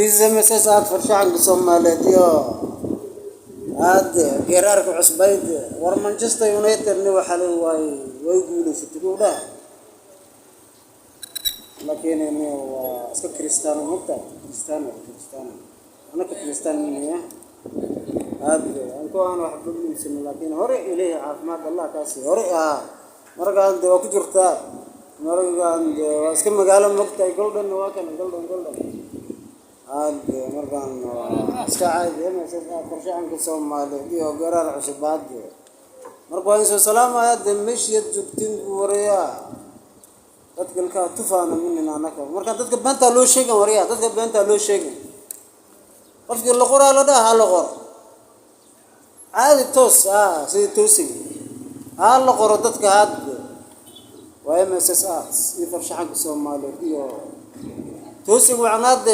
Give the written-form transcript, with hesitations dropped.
إذا مساس فرشان Soomaaliyeed هاد جرارك عصبيد ورمانشستر يونايتد نو حلو way guuleysatay gowdha laakiin waa iska Cristiano mugta Cristiano ana ka Cristiano هاد anko aan wax badaleysan laakiin hore ilaahay caafimaad Allah kaasi hore markaan dee ku jirta markaan waa iska magaalo mugta golden waa kan golden هاد مركان استعاد مساس فرشان Soomaaliyeed iyo garar cusbaad markaan soo salaamaya damashiyad joogtin wariya dadka ka tufaana minna anaka markaan dadka beenta loo sheegay wariya dadka beenta loo sheegay qofkii la qoraa la dhaha la qor caadi toos si toosi la qoro dadka had waa مساس iyo farshaxanka Soomaaliyeed iyo toosi wacnaad